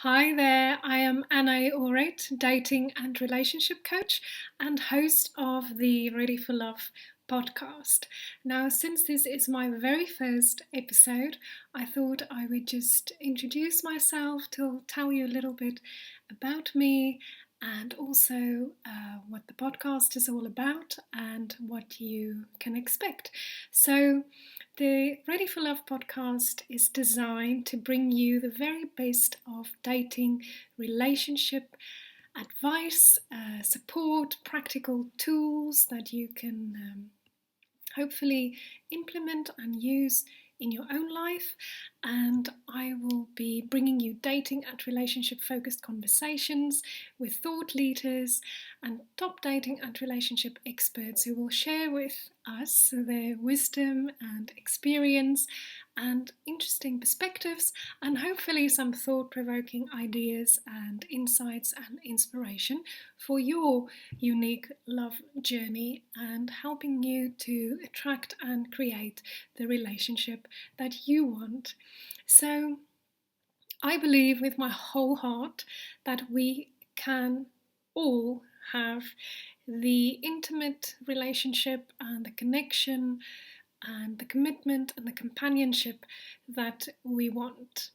Hi there, I am Ané Auret, dating and relationship coach and host of the Ready for Love podcast. Now, since this is my very first episode, I thought I would just introduce myself to tell you a little bit about me and also what the podcast is all about and what you can expect. So, the Ready for Love podcast is designed to bring you the very best of dating, relationship, advice, support, practical tools that you can hopefully implement and use in your own life. And I will be bringing you dating and relationship focused conversations with thought leaders and top dating and relationship experts who will share with us their wisdom and experience and interesting perspectives and hopefully some thought-provoking ideas and insights and inspiration for your unique love journey and helping you to attract and create the relationship that you want. So, I believe with my whole heart that we can all have the intimate relationship and the connection and the commitment and the companionship that we want.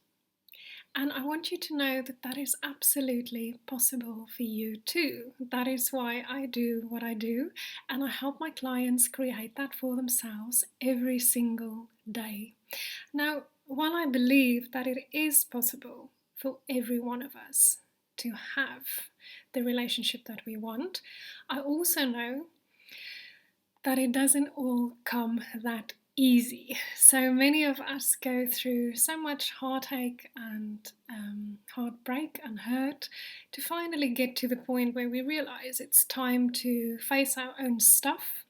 And I want you to know that that is absolutely possible for you too. That is why I do what I do, and I help my clients create that for themselves every single day. Now, while I believe that it is possible for every one of us to have the relationship that we want, I also know that it doesn't all come that easy. So many of us go through so much heartache and heartbreak and hurt to finally get to the point where we realize it's time to face our own stuff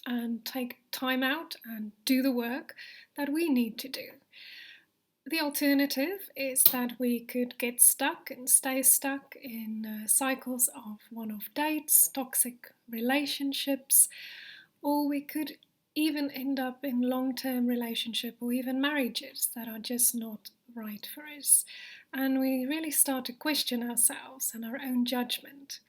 and take time out and do the work that we need to do. The alternative is that we could get stuck and stay stuck in cycles of one-off dates, toxic relationships, or we could even end up in long-term relationship or even marriages that are just not right for us. And we really start to question ourselves and our own judgment.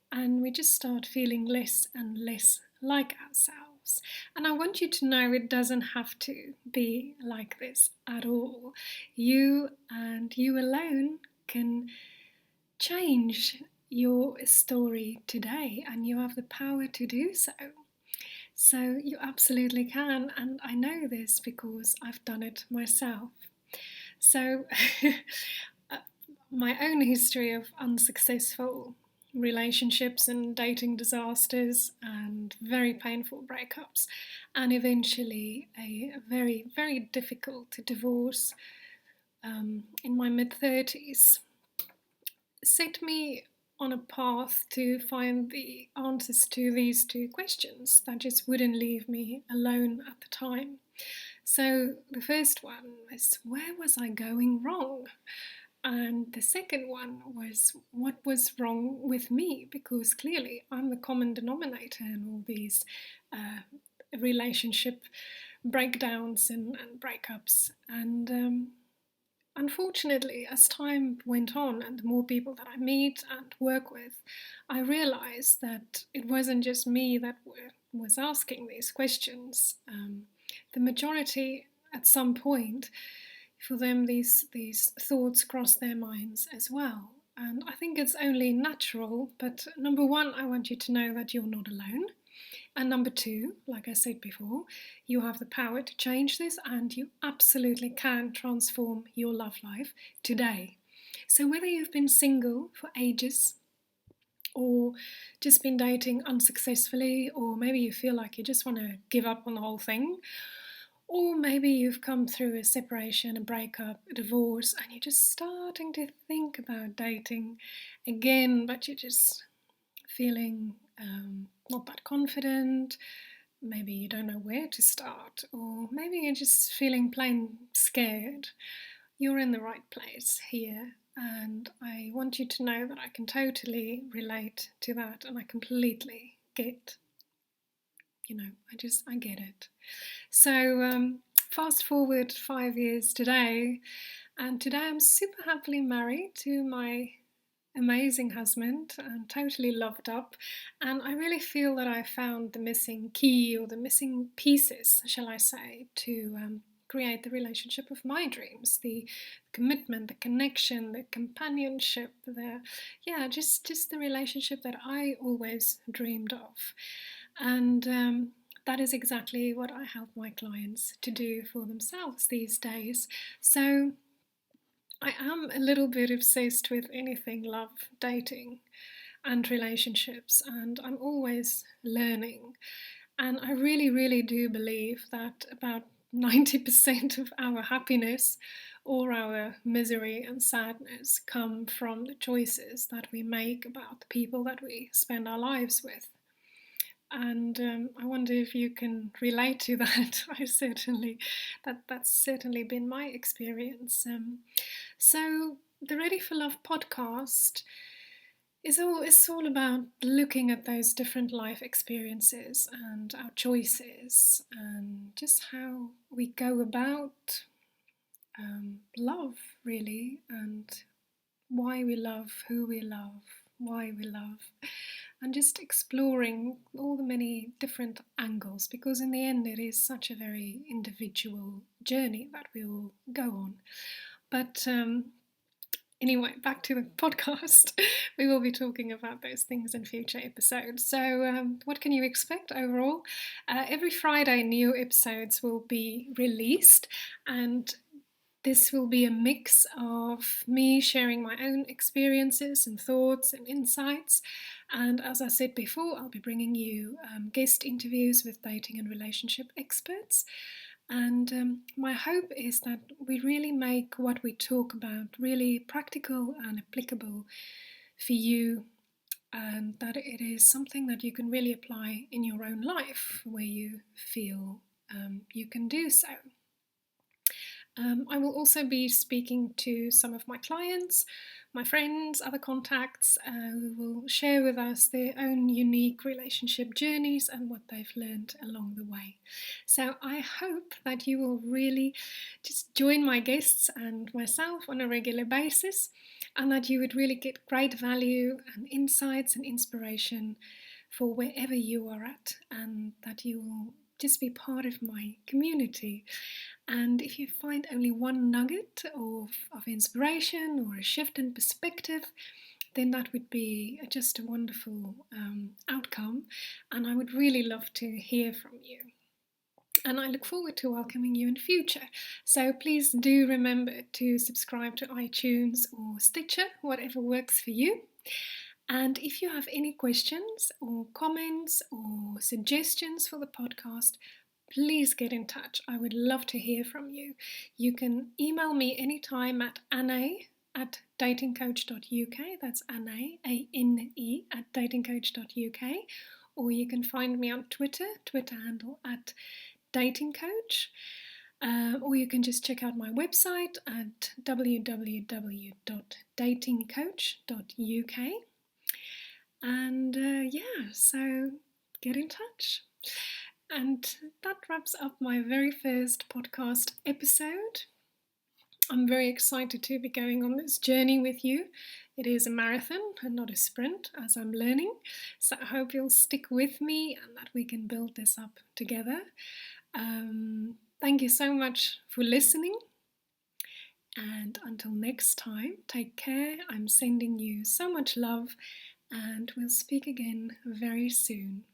And we just start feeling less and less like ourselves. And I want you to know it doesn't have to be like this at all. You and you alone can change your story today, and you have the power to do so. So you absolutely can, and I know this because I've done it myself. So my own history of unsuccessful relationships and dating disasters and very painful breakups, and eventually a very, very difficult divorce in my mid-30s, set me on a path to find the answers to these two questions that just wouldn't leave me alone at the time. So the first one was, where was I going wrong? And the second one was, what was wrong with me? Because clearly I'm the common denominator in all these relationship breakdowns and breakups. And unfortunately, as time went on and the more people that I meet and work with, I realized that it wasn't just me that was asking these questions. The majority, at some point, for them, these thoughts cross their minds as well. And I think it's only natural, but number one, I want you to know that you're not alone. And number two, like I said before, you have the power to change this and you absolutely can transform your love life today. So whether you've been single for ages or just been dating unsuccessfully, or maybe you feel like you just want to give up on the whole thing, or maybe you've come through a separation, a breakup, a divorce, and you're just starting to think about dating again, but you're just feeling not that confident. Maybe you don't know where to start, or maybe you're just feeling plain scared. You're in the right place here, and I want you to know that I can totally relate to that, and I completely get, I get it. So fast forward 5 years today, And today I'm super happily married to my amazing husband and totally loved up. And I really feel that I found the missing key or the missing pieces, shall I say, to create the relationship of my dreams, the commitment, the connection, the companionship, just the relationship that I always dreamed of. And that is exactly what I help my clients to do for themselves these days. So I am a little bit obsessed with anything love, dating, and relationships, and I'm always learning. And I really, really do believe that about 90% of our happiness or our misery and sadness come from the choices that we make about the people that we spend our lives with. And I wonder if you can relate to that. That's certainly been my experience. So the Ready for Love podcast is all about looking at those different life experiences and our choices and just how we go about love, really, and why we love, who we love, why we love, and just exploring all the many different angles, because in the end it is such a very individual journey that we all go on. But anyway, back to the podcast. We will be talking about those things in future episodes. So what can you expect overall? Every Friday new episodes will be released, and this will be a mix of me sharing my own experiences and thoughts and insights. And as I said before, I'll be bringing you guest interviews with dating and relationship experts. And my hope is that we really make what we talk about really practical and applicable for you, and that it is something that you can really apply in your own life where you feel you can do so. I will also be speaking to some of my clients, my friends, other contacts who will share with us their own unique relationship journeys and what they've learned along the way. So I hope that you will really just join my guests and myself on a regular basis, and that you would really get great value and insights and inspiration for wherever you are at, and that you will just be part of my community. And if you find only one nugget of inspiration or a shift in perspective, then that would be just a wonderful outcome. And I would really love to hear from you. And I look forward to welcoming you in future. So please do remember to subscribe to iTunes or Stitcher, whatever works for you. And if you have any questions or comments or suggestions for the podcast, please get in touch. I would love to hear from you. You can email me anytime at ane@datingcoach.uk. That's Ane, A-N-E, at datingcoach.uk. Or you can find me on Twitter handle at datingcoach. Or you can just check out my website at www.datingcoach.uk. And so get in touch. And that wraps up my very first podcast episode. I'm very excited to be going on this journey with you. It is a marathon and not a sprint, as I'm learning. So I hope you'll stick with me and that we can build this up together. Thank you so much for listening. And until next time, take care. I'm sending you so much love, and we'll speak again very soon.